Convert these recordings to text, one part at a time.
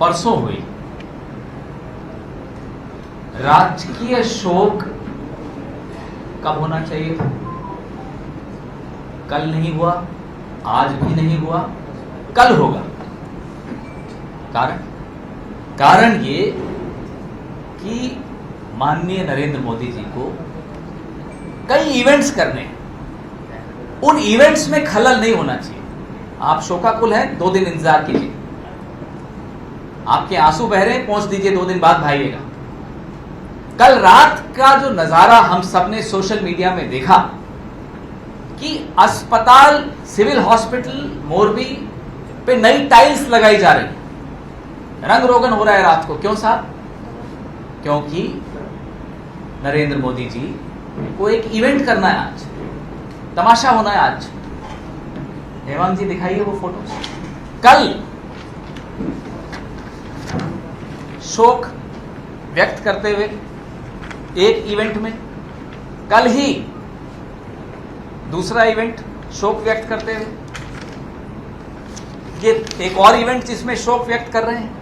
परसों हुई। राजकीय शोक कब होना चाहिए था? कल नहीं हुआ, आज भी नहीं हुआ, कल होगा। कारण ये कि माननीय नरेंद्र मोदी जी को कई इवेंट्स करने हैं, उन इवेंट्स में खलल नहीं होना चाहिए। आप शोकाकुल हैं, 2 दिन इंतजार कीजिए, आपके आंसू बह रहे हैं, पहुंच दीजिए, 2 दिन बाद भाईएगा। कल रात का जो नजारा हम सबने सोशल मीडिया में देखा कि अस्पताल सिविल हॉस्पिटल मोरबी पे नई टाइल्स लगाई जा रही है, रंग रोगन हो रहा है रात को। क्यों साहब? क्योंकि नरेंद्र मोदी जी को एक इवेंट करना है, आज तमाशा होना है। आज हेमंत जी दिखाइए वो फोटो। कल शोक व्यक्त करते हुए एक इवेंट में, कल ही दूसरा इवेंट शोक व्यक्त करते हुए, ये एक और इवेंट जिसमें शोक व्यक्त कर रहे हैं।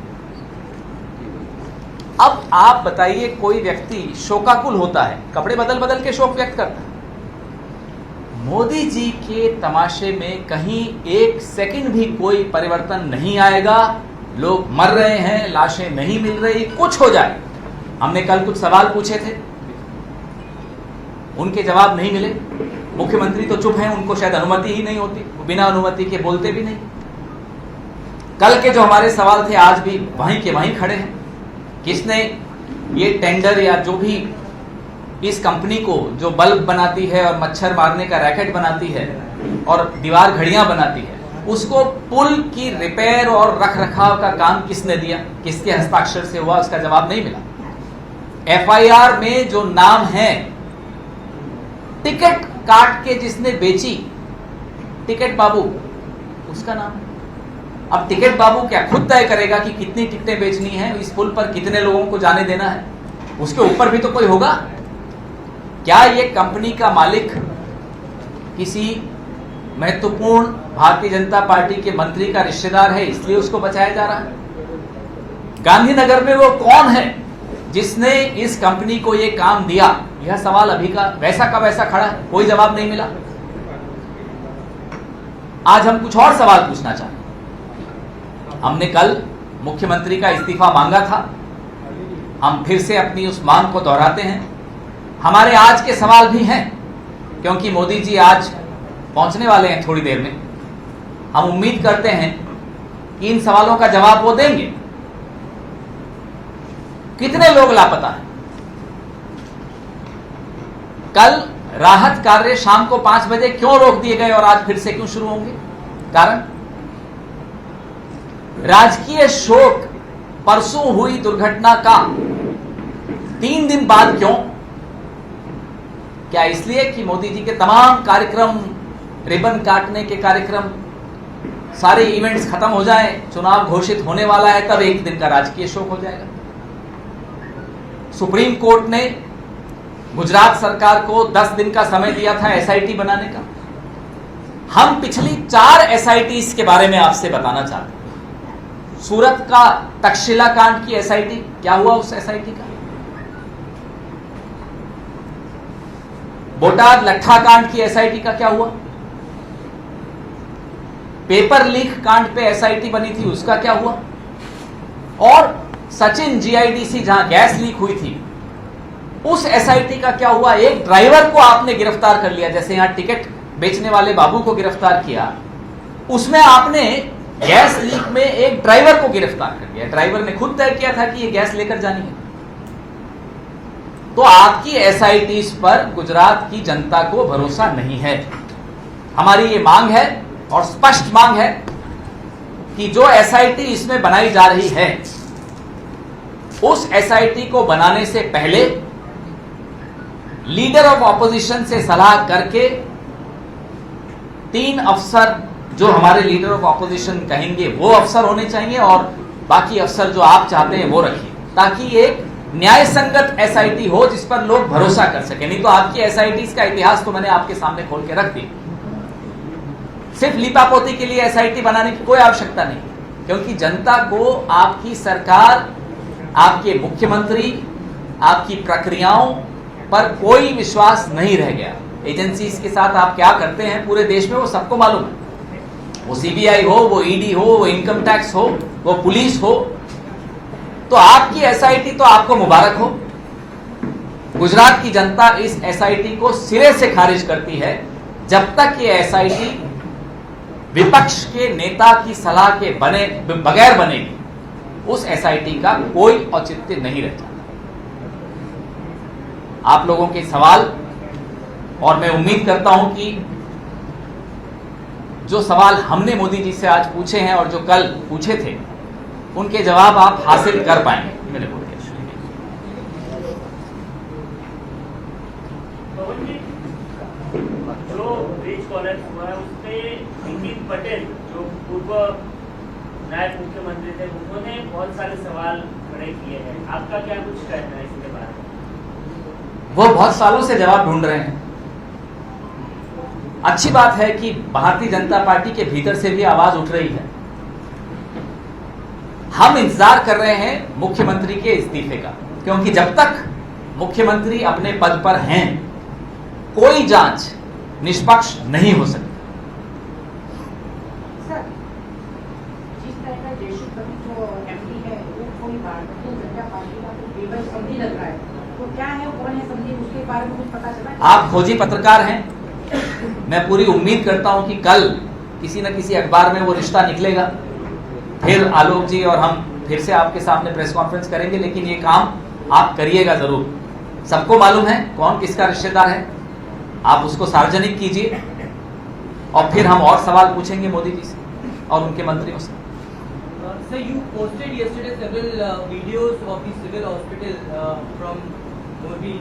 अब आप बताइए, कोई व्यक्ति शोकाकुल होता है, कपड़े बदल बदल के शोक व्यक्त करता है। मोदी जी के तमाशे में कहीं 1 सेकंड भी कोई परिवर्तन नहीं आएगा। लोग मर रहे हैं, लाशें नहीं मिल रही, कुछ हो जाए। हमने कल कुछ सवाल पूछे थे, उनके जवाब नहीं मिले। मुख्यमंत्री तो चुप हैं, उनको शायद अनुमति ही नहीं होती, बिना अनुमति के बोलते भी नहीं। कल के जो हमारे सवाल थे आज भी वहीं के वहीं खड़े हैं। किसने ये टेंडर या जो भी इस कंपनी को जो बल्ब बनाती है और मच्छर मारने का रैकेट बनाती है और दीवार घड़ियां बनाती है, उसको पुल की रिपेयर और रख रखाव का काम किसने दिया, किसके हस्ताक्षर से हुआ, उसका जवाब नहीं मिला। एफआईआर में जो नाम है, टिकट काट के जिसने बेची, टिकट बाबू, उसका नाम है। अब टिकट बाबू क्या खुद तय करेगा कि कितनी टिकटें बेचनी है, इस पुल पर कितने लोगों को जाने देना है? उसके ऊपर भी तो कोई होगा। क्या ये कंपनी का मालिक किसी महत्वपूर्ण भारतीय जनता पार्टी के मंत्री का रिश्तेदार है, इसलिए उसको बचाया जा रहा है? गांधीनगर में वो कौन है जिसने इस कंपनी को ये काम दिया? यह सवाल अभी का वैसा खड़ा है, कोई जवाब नहीं मिला। आज हम कुछ और सवाल पूछना चाहते हैं। हमने कल मुख्यमंत्री का इस्तीफा मांगा था, हम फिर से अपनी उस मांग को दोहराते हैं। हमारे आज के सवाल भी हैं, क्योंकि मोदी जी आज पहुंचने वाले हैं थोड़ी देर में। हम उम्मीद करते हैं कि इन सवालों का जवाब वो देंगे। कितने लोग लापता हैं? कल राहत कार्य शाम को 5 बजे क्यों रोक दिए गए और आज फिर से क्यों शुरू होंगे? कारण राजकीय शोक परसों हुई दुर्घटना का 3 दिन बाद क्यों? क्या इसलिए कि मोदी जी के तमाम कार्यक्रम, रिबन काटने के कार्यक्रम, सारे इवेंट्स खत्म हो जाएं, चुनाव घोषित होने वाला है, तब 1 दिन का राजकीय शोक हो जाएगा? सुप्रीम कोर्ट ने गुजरात सरकार को 10 दिन का समय दिया था एसआईटी बनाने का। हम पिछली 4 एसआईटीज के बारे में आपसे बताना चाहते हैं। सूरत का तक्षशिला कांड की एसआईटी, क्या हुआ उस एसआईटी का? बोटाद लट्ठा कांड की एसआईटी का क्या हुआ? पेपर लीक कांड पे एसआईटी बनी थी, उसका क्या हुआ? और सचिन जीआईडीसी जहां गैस लीक हुई थी, उस एसआईटी का क्या हुआ? एक ड्राइवर को आपने गिरफ्तार कर लिया, जैसे यहां टिकट बेचने वाले बाबू को गिरफ्तार किया, उसमें आपने गैस लीक में एक ड्राइवर को गिरफ्तार कर लिया। ड्राइवर ने खुद तय किया था कि ये गैस लेकर जानी है। तो आपकी एसआईटीज पर गुजरात की जनता को भरोसा नहीं है। हमारी ये मांग है और स्पष्ट मांग है कि जो एसआईटी इसमें बनाई जा रही है, उस एसआईटी को बनाने से पहले लीडर ऑफ ऑपोजिशन से सलाह करके 3 अफसर जो हमारे लीडर ऑफ ऑपोजिशन कहेंगे वो अफसर होने चाहिए, और बाकी अफसर जो आप चाहते हैं वो रखिए, ताकि एक न्याय संगत एसआईटी हो जिस पर लोग भरोसा कर सके। नहीं तो आपकी एसआईटीज का इतिहास तो मैंने आपके सामने खोल के रख दिया। सिर्फ लीपापोती के लिए एसआईटी बनाने की कोई आवश्यकता नहीं। क्योंकि जनता को आपकी सरकार, आपके मुख्यमंत्री, आपकी प्रक्रियाओं पर कोई विश्वास नहीं रह गया। एजेंसीज के साथ आप क्या करते हैं पूरे देश में वो सबको मालूम है। वो सीबीआई हो, वो ईडी हो, वो इनकम टैक्स हो, वो पुलिस हो। तो आपकी एसआईटी तो आपको मुबारक हो। गुजरात की जनता इस एसआईटी को सिरे से खारिज करती है। जब तक ये एसआईटी विपक्ष के नेता की सलाह के बगैर बनेगी, उस एसआईटी का कोई औचित्य नहीं रह जाता। आप लोगों के सवाल, और मैं उम्मीद करता हूं कि जो सवाल हमने मोदी जी से आज पूछे हैं और जो कल पूछे थे, उनके जवाब आप हासिल कर पाएंगे। मेरे को जो ब्रिज कोलैप्स हुआ है उसपे नितिन पटेल जो पूर्व नायब मुख्यमंत्री थे, उन्होंने बहुत सारे सवाल खड़े किए हैं। आपका क्या कुछ कहना है इसके बारे में? वो बहुत सालों से जवाब ढूंढ रहे हैं। अच्छी बात है कि भारतीय जनता पार्टी के भीतर से भी आवाज उठ रही है। हम इंतजार कर रहे हैं मुख्यमंत्री के इस्तीफे का, क्योंकि जब तक मुख्यमंत्री अपने पद पर हैं, कोई जांच निष्पक्ष नहीं हो सकती। सर, जिस तरह का देशभक्ति जो एमपी है वो कोई भारतीय जनता पार्टी का तो केवल समझी लग रहा है, तो क्या है, कौन है समझी, उसके बारे में कुछ पता चला? आप खोजी पत्रकार हैं, मैं पूरी उम्मीद करता हूं कि कल किसी न किसी अखबार में वो रिश्ता निकलेगा। फिर आलोक जी और हम फिर से आपके सामने प्रेस कॉन्फ्रेंस करेंगे, लेकिन ये काम आप करिएगा जरूर। सबको मालूम है कौन किसका रिश्तेदार है, आप उसको सार्वजनिक कीजिए और फिर हम और सवाल पूछेंगे मोदी जी से और उनके मंत्रियों से। Sir, you posted yesterday several videos of the civil hospital from Morbi.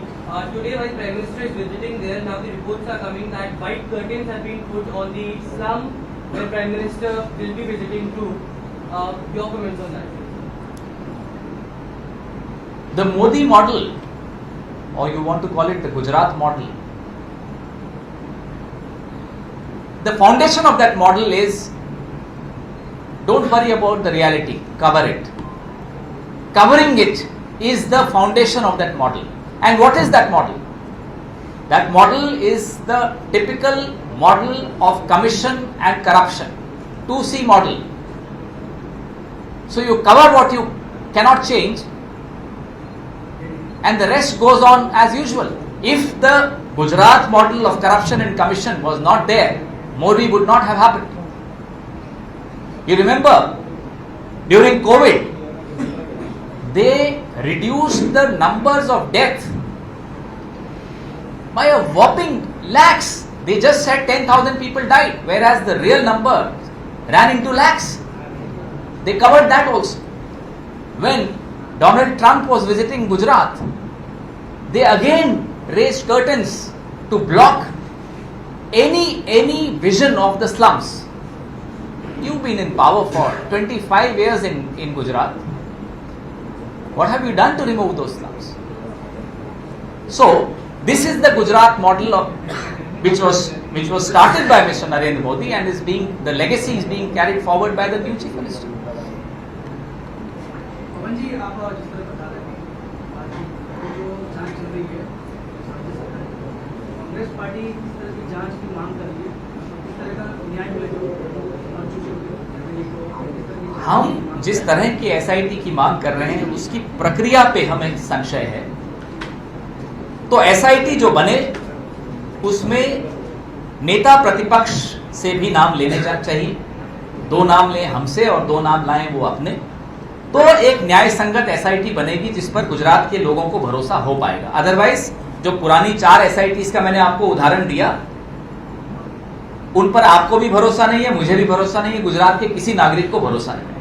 Today, while Prime Minister is visiting there, now the reports are coming that white curtains have been put on the slum where Prime Minister will be visiting too. Your comments on that? The Modi model, or you want to call it the Gujarat model, the foundation of that model is don't worry about the reality, cover it. Covering it is the foundation of that model. And what is that model? That model is the typical model of commission and corruption, 2C model. So you cover what you cannot change and the rest goes on as usual. If the Gujarat model of corruption and commission was not there, Morbi would not have happened. You remember, during COVID, they reduced the numbers of deaths by a whopping lakhs. They just said 10,000 people died, whereas the real number ran into lakhs. They covered that also. When Donald Trump was visiting Gujarat, they again raised curtains to block any vision of the slums. You've been in power for 25 years in Gujarat. What have you done to remove those slums? So, this is the Gujarat model which was started by Mr. Narendra Modi and the legacy is being carried forward by the new Chief Minister. पवन जी, आप जिस तरह बता रहे हैं जो जांच चल रही है, कांग्रेस पार्टी इस तरह की जांच की मांग कर रही है, इस तरह का न्याय मिलेगा? हम जिस तरह की एसआईटी की मांग कर रहे हैं उसकी प्रक्रिया पे हमें संशय है। तो एसआईटी जो बने उसमें नेता प्रतिपक्ष से भी नाम लेने चाहिए। 2 नाम लें हमसे और 2 नाम लाएं वो अपने, तो एक न्याय संगत एसआईटी बनेगी जिस पर गुजरात के लोगों को भरोसा हो पाएगा। अदरवाइज जो पुरानी 4 एसआईटीज का मैंने आपको उदाहरण दिया, उन पर आपको भी भरोसा नहीं है, मुझे भी भरोसा नहीं है, गुजरात के किसी नागरिक को भरोसा नहीं है।